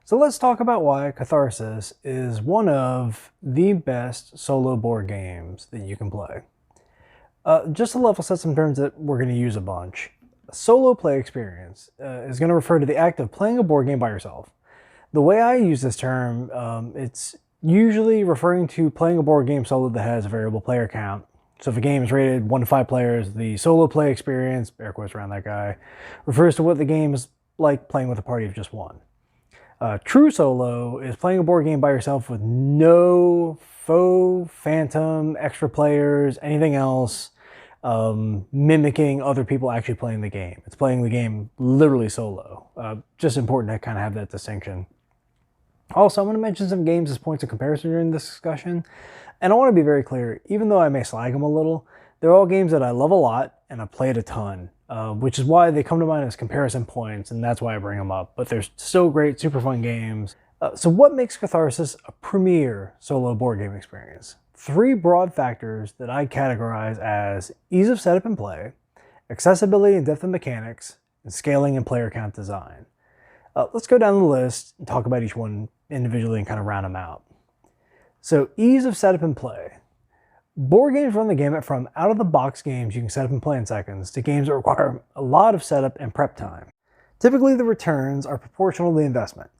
So let's talk about why Catharsis is one of the best solo board games that you can play. Just to level set some terms that we're going to use a bunch. A solo play experience is going to refer to the act of playing a board game by yourself. The way I use this term, it's usually referring to playing a board game solo that has a variable player count. So if a game is rated 1 to 5 players, the solo play experience, air quotes around that guy, refers to what the game is like playing with a party of just one. True solo is playing a board game by yourself with no faux, phantom, extra players, anything else, mimicking other people actually playing the game. It's playing the game literally solo. Just important to kind of have that distinction. Also, I'm going to mention some games as points of comparison during this discussion. And I want to be very clear, even though I may slag them a little, they're all games that I love a lot and I've played a ton. Which is why they come to mind as comparison points, and that's why I bring them up. But they're still great, super fun games. So what makes Catharsis a premier solo board game experience? 3 broad factors that I categorize as ease of setup and play, accessibility and depth of mechanics, and scaling and player count design. Let's go down the list and talk about each one individually and kind of round them out. So ease of setup and play. Board games run the gamut from out-of-the-box games you can set up and play in seconds to games that require a lot of setup and prep time. Typically, the returns are proportional to the investment.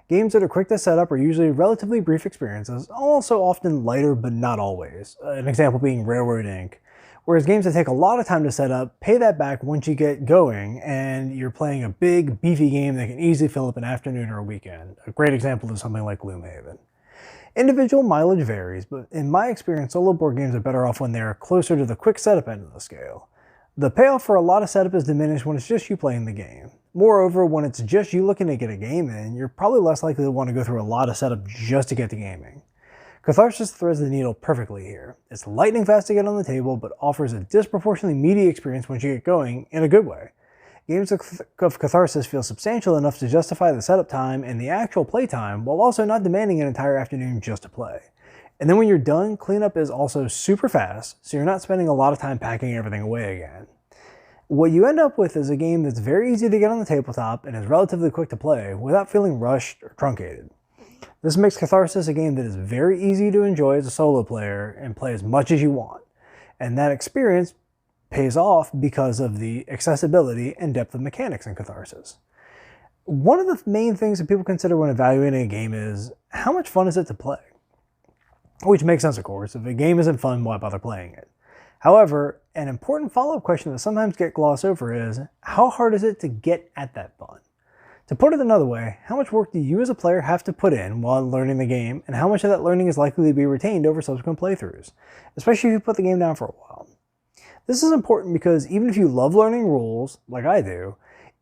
Games that are quick to set up are usually relatively brief experiences, also often lighter but not always. An example being Railroad Ink. Whereas games that take a lot of time to set up, pay that back once you get going and you're playing a big, beefy game that can easily fill up an afternoon or a weekend. A great example is something like Gloomhaven. Individual mileage varies, but in my experience, solo board games are better off when they're closer to the quick setup end of the scale. The payoff for a lot of setup is diminished when it's just you playing the game. Moreover, when it's just you looking to get a game in, you're probably less likely to want to go through a lot of setup just to get to gaming. Catharsis threads the needle perfectly here. It's lightning fast to get on the table, but offers a disproportionately meaty experience once you get going, in a good way. Games of Catharsis feel substantial enough to justify the setup time and the actual play time, while also not demanding an entire afternoon just to play. And then when you're done, cleanup is also super fast, so you're not spending a lot of time packing everything away again. What you end up with is a game that's very easy to get on the tabletop and is relatively quick to play without feeling rushed or truncated. This makes Catharsis a game that is very easy to enjoy as a solo player and play as much as you want. And that experience pays off because of the accessibility and depth of mechanics in Catharsis. One of the main things that people consider when evaluating a game is, how much fun is it to play? Which makes sense, of course. If a game isn't fun, why bother playing it? However, an important follow-up question that sometimes gets glossed over is, how hard is it to get at that fun? To put it another way, how much work do you as a player have to put in while learning the game, and how much of that learning is likely to be retained over subsequent playthroughs, especially if you put the game down for a while? This is important because even if you love learning rules, like I do,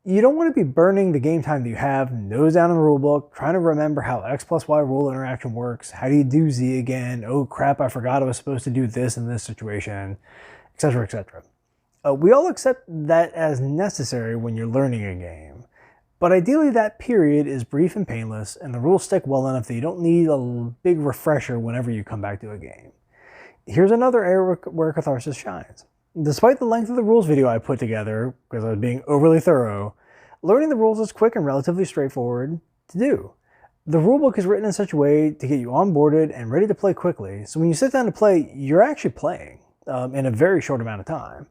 you don't want to be burning the game time that you have nose down in the rulebook, trying to remember how X plus Y rule interaction works, how do you do Z again, oh crap, I forgot I was supposed to do this in this situation, etc., etc. We all accept that as necessary when you're learning a game, but ideally that period is brief and painless, and the rules stick well enough that you don't need a big refresher whenever you come back to a game. Here's another area where Catharsis shines. Despite the length of the rules video I put together, because I was being overly thorough, learning the rules is quick and relatively straightforward to do. The rulebook is written in such a way to get you onboarded and ready to play quickly, so when you sit down to play, you're actually playing in a very short amount of time.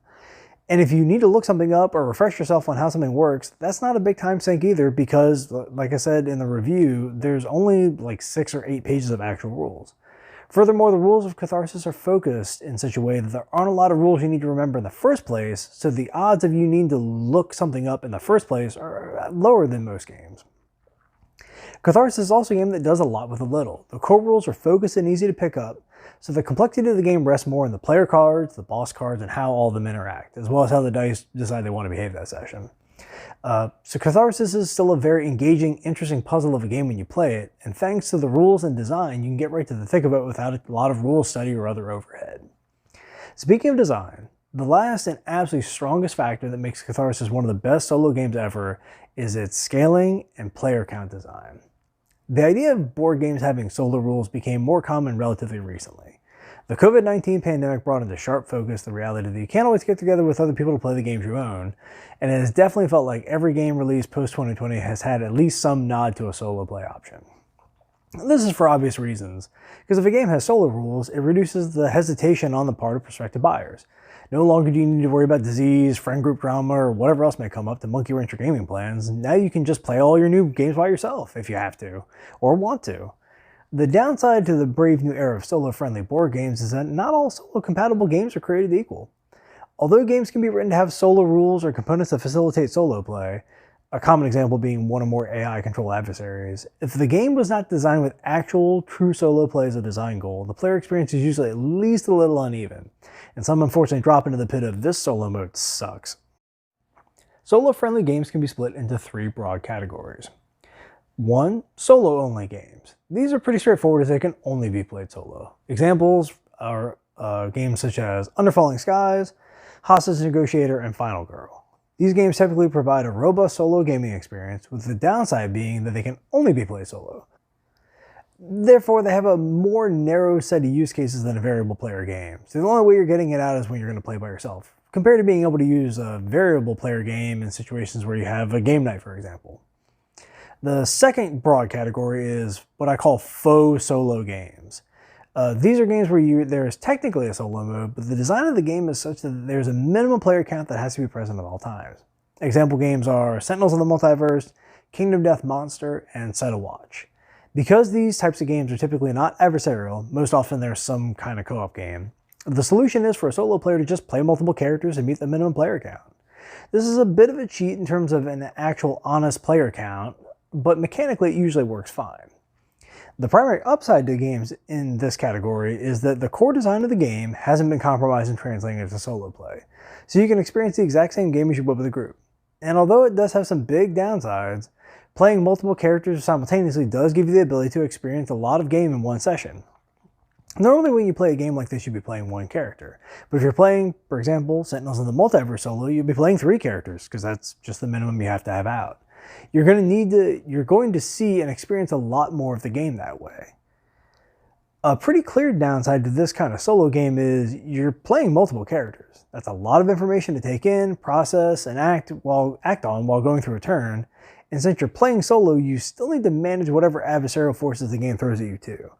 And if you need to look something up or refresh yourself on how something works, that's not a big time sink either because, like I said in the review, there's only like 6 or 8 pages of actual rules. Furthermore, the rules of Catharsis are focused in such a way that there aren't a lot of rules you need to remember in the first place, so the odds of you needing to look something up in the first place are lower than most games. Catharsis is also a game that does a lot with a little. The core rules are focused and easy to pick up, so the complexity of the game rests more in the player cards, the boss cards, and how all of them interact, as well as how the dice decide they want to behave that session. So Catharsis is still a very engaging, interesting puzzle of a game when you play it, and thanks to the rules and design, you can get right to the thick of it without a lot of rule study or other overhead. Speaking of design, the last and absolutely strongest factor that makes Catharsis one of the best solo games ever is its scaling and player count design. The idea of board games having solo rules became more common relatively recently. The COVID-19 pandemic brought into sharp focus the reality that you can't always get together with other people to play the games you own, and it has definitely felt like every game released post-2020 has had at least some nod to a solo play option. This is for obvious reasons, because if a game has solo rules, it reduces the hesitation on the part of prospective buyers. No longer do you need to worry about disease, friend group drama, or whatever else may come up to monkey wrench your gaming plans. Now you can just play all your new games by yourself if you have to, or want to. The downside to the brave new era of solo-friendly board games is that not all solo-compatible games are created equal. Although games can be written to have solo rules or components that facilitate solo play, a common example being one or more AI-controlled adversaries, if the game was not designed with actual, true solo play as a design goal, the player experience is usually at least a little uneven, and some unfortunately drop into the pit of "this solo mode sucks." Solo-friendly games can be split into three broad categories. 1. Solo-only games. These are pretty straightforward as they can only be played solo. Examples are games such as Under Falling Skies, Hostage Negotiator, and Final Girl. These games typically provide a robust solo gaming experience, with the downside being that they can only be played solo. Therefore, they have a more narrow set of use cases than a variable player game. So the only way you're getting it out is when you're going to play by yourself, compared to being able to use a variable player game in situations where you have a game night, for example. The second broad category is what I call faux solo games. These are games where there is technically a solo mode, but the design of the game is such that there's a minimum player count that has to be present at all times. Example games are Sentinels of the Multiverse, Kingdom Death Monster, and Set a Watch. Because these types of games are typically not adversarial, most often there's some kind of co-op game, the solution is for a solo player to just play multiple characters and meet the minimum player count. This is a bit of a cheat in terms of an actual honest player count, but mechanically it usually works fine. The primary upside to games in this category is that the core design of the game hasn't been compromised in translating it to solo play, so you can experience the exact same game as you would with a group. And although it does have some big downsides, playing multiple characters simultaneously does give you the ability to experience a lot of game in one session. Normally when you play a game like this, you'd be playing one character. But if you're playing, for example, Sentinels of the Multiverse solo, you'd be playing 3 characters, because that's just the minimum you have to have out. You're going to see and experience a lot more of the game that way. A pretty clear downside to this kind of solo game is you're playing multiple characters. That's a lot of information to take in, process, and act on while going through a turn. And since you're playing solo, you still need to manage whatever adversarial forces the game throws at you too.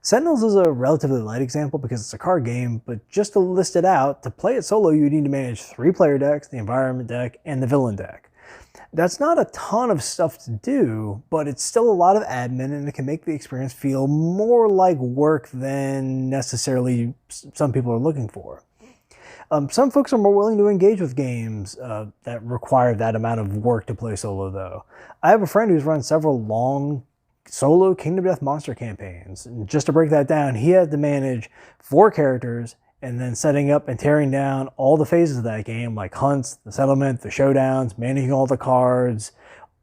Sentinels is a relatively light example because it's a card game, but just to list it out, to play it solo you need to manage 3 player decks, the environment deck, and the villain deck. That's not a ton of stuff to do, but it's still a lot of admin, and it can make the experience feel more like work than necessarily some people are looking for. Some folks are more willing to engage with games that require that amount of work to play solo, though. I have a friend who's run several long solo Kingdom Death Monster campaigns, and just to break that down, he had to manage 4 characters and then setting up and tearing down all the phases of that game, like hunts, the settlement, the showdowns, managing all the cards,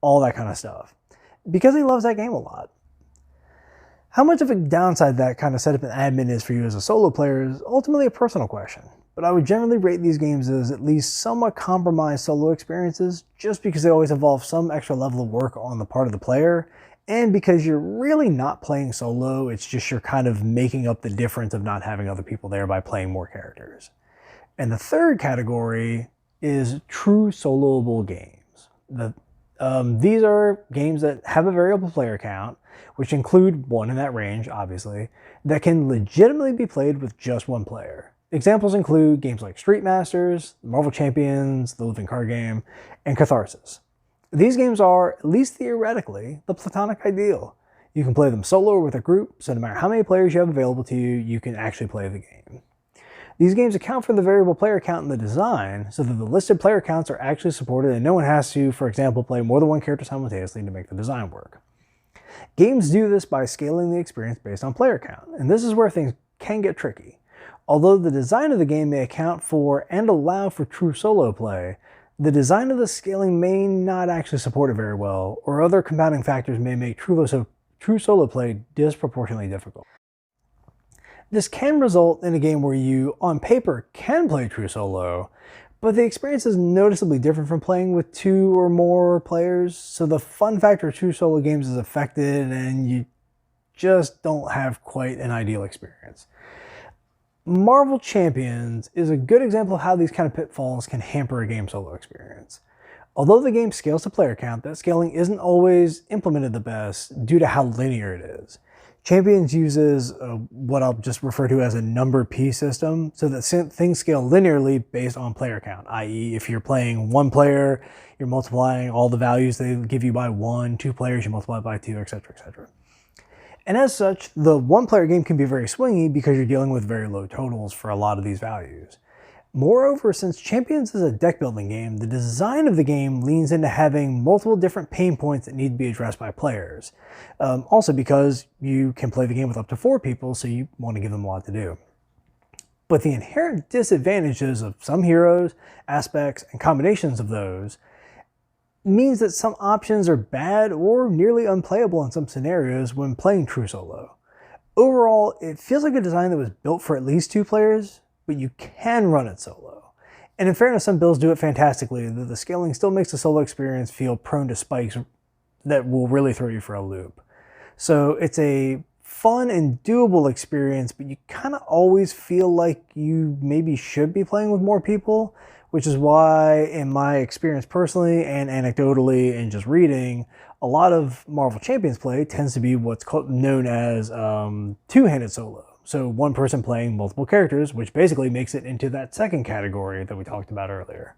all that kind of stuff, because he loves that game a lot. How much of a downside that kind of setup and admin is for you as a solo player is ultimately a personal question, but I would generally rate these games as at least somewhat compromised solo experiences, just because they always involve some extra level of work on the part of the player, and because you're really not playing solo, it's just you're kind of making up the difference of not having other people there by playing more characters. And the third category is true soloable games. These are games that have a variable player count, which include 1 in that range, obviously, that can legitimately be played with just 1 player. Examples include games like Street Masters, Marvel Champions, the Living Card Game, and Catharsis. These games are, at least theoretically, the platonic ideal. You can play them solo or with a group, so no matter how many players you have available to you, you can actually play the game. These games account for the variable player count in the design, so that the listed player counts are actually supported and no one has to, for example, play more than 1 character simultaneously to make the design work. Games do this by scaling the experience based on player count, and this is where things can get tricky. Although the design of the game may account for and allow for true solo play, the design of the scaling may not actually support it very well, or other compounding factors may make true solo play disproportionately difficult. This can result in a game where you, on paper, can play true solo, but the experience is noticeably different from playing with 2 or more players, so the fun factor of true solo games is affected and you just don't have quite an ideal experience. Marvel Champions is a good example of how these kind of pitfalls can hamper a game solo experience. Although the game scales to player count, that scaling isn't always implemented the best due to how linear it is. Champions uses what I'll just refer to as a number P system, so that things scale linearly based on player count, i.e. if you're playing one player, you're multiplying all the values they give you by 1, 2 players, you multiply by 2, etc., etc. And as such, the one-player game can be very swingy because you're dealing with very low totals for a lot of these values. Moreover, since Champions is a deck building game, the design of the game leans into having multiple different pain points that need to be addressed by players. Also because you can play the game with up to 4 people, so you want to give them a lot to do. But the inherent disadvantages of some heroes, aspects, and combinations of those means that some options are bad or nearly unplayable in some scenarios when playing true solo. Overall, it feels like a design that was built for at least 2 players, but you can run it solo. And in fairness, some builds do it fantastically, though the scaling still makes the solo experience feel prone to spikes that will really throw you for a loop. So it's a fun and doable experience, but you kind of always feel like you maybe should be playing with more people, which is why, in my experience personally and anecdotally and just reading, a lot of Marvel Champions play tends to be what's known as two-handed solo. So one person playing multiple characters, which basically makes it into that second category that we talked about earlier.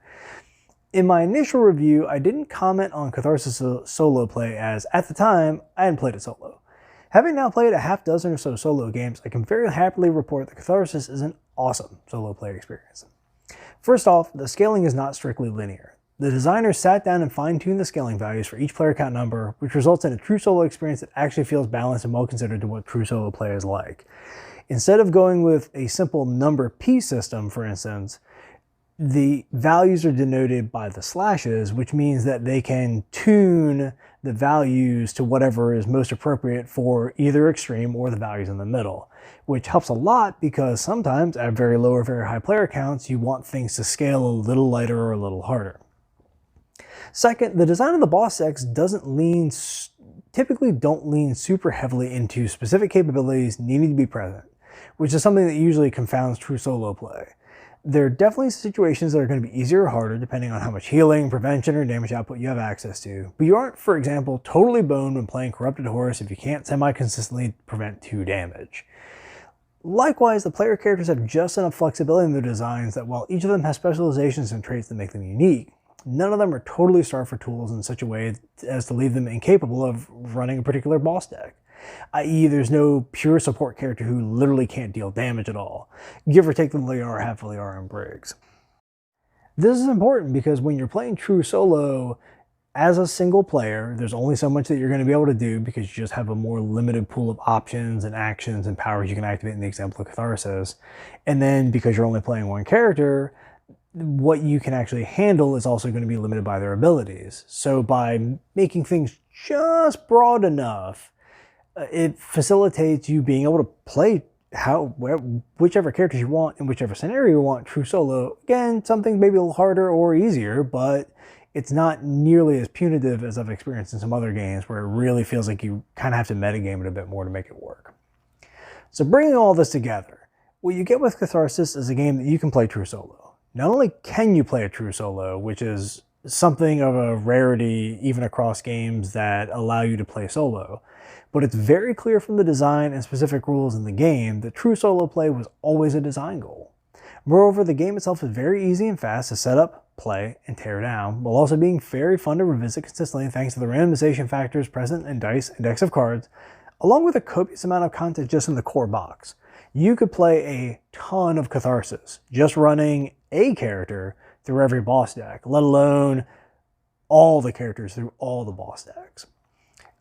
In my initial review, I didn't comment on Catharsis solo play as, at the time, I hadn't played it solo. Having now played a half dozen or so solo games, I can very happily report that Catharsis is an awesome solo play experience. First off, the scaling is not strictly linear. The designers sat down and fine-tuned the scaling values for each player count number, which results in a true solo experience that actually feels balanced and well considered to what true solo play is like. Instead of going with a simple number P system, for instance, the values are denoted by the slashes, which means that they can tune the values to whatever is most appropriate for either extreme or the values in the middle, which helps a lot because sometimes at very low or very high player counts, you want things to scale a little lighter or a little harder. Second, the design of the boss decks typically don't lean super heavily into specific capabilities needing to be present, which is something that usually confounds true solo play. There are definitely situations that are going to be easier or harder depending on how much healing, prevention, or damage output you have access to, but you aren't, for example, totally boned when playing Corrupted Horse if you can't semi-consistently prevent 2 damage. Likewise, the player characters have just enough flexibility in their designs that while each of them has specializations and traits that make them unique, none of them are totally starved for tools in such a way as to leave them incapable of running a particular boss deck. I.e. there's no pure support character who literally can't deal damage at all, give or take the Liara, half Liara, and Briggs. This is important because when you're playing true solo as a single player, there's only so much that you're going to be able to do because you just have a more limited pool of options and actions and powers you can activate in the example of Catharsis. And then because you're only playing one character, what you can actually handle is also going to be limited by their abilities. So by making things just broad enough, it facilitates you being able to play whichever characters you want in whichever scenario you want true solo. Again, something maybe a little harder or easier, but it's not nearly as punitive as I've experienced in some other games where it really feels like you kind of have to metagame it a bit more to make it work. So bringing all this together, what you get with Catharsis is a game that you can play true solo. Not only can you play a true solo, which is something of a rarity even across games that allow you to play solo, but it's very clear from the design and specific rules in the game that true solo play was always a design goal. Moreover, the game itself is very easy and fast to set up, play, and tear down, while also being very fun to revisit consistently thanks to the randomization factors present in dice and decks of cards, along with a copious amount of content just in the core box. You could play a ton of Catharsis just running a character through every boss deck, let alone all the characters through all the boss decks.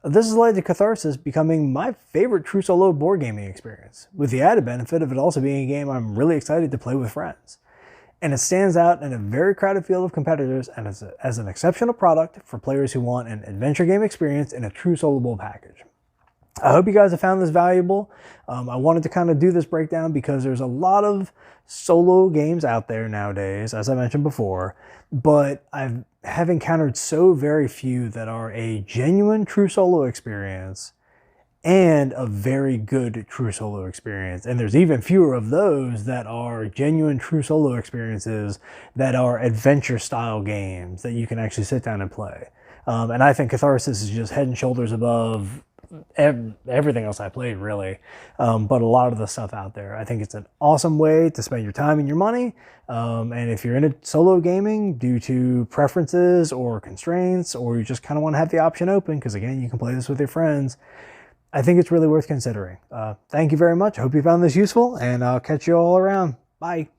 This has led to Catharsis becoming my favorite true solo board gaming experience, with the added benefit of it also being a game I'm really excited to play with friends. And it stands out in a very crowded field of competitors and as an exceptional product for players who want an adventure game experience in a true soloable package. I hope you guys have found this valuable. I wanted to kind of do this breakdown because there's a lot of solo games out there nowadays, as I mentioned before, but I have encountered so very few that are a genuine true solo experience and a very good true solo experience. And there's even fewer of those that are genuine true solo experiences that are adventure style games that you can actually sit down and play. And I think Catharsis is just head and shoulders above everything else I played, really. But a lot of the stuff out there, I think it's an awesome way to spend your time and your money. And if you're into solo gaming due to preferences or constraints, or you just kind of want to have the option open, because again, you can play this with your friends, I think it's really worth considering. Thank you very much. I hope you found this useful, and I'll catch you all around. Bye.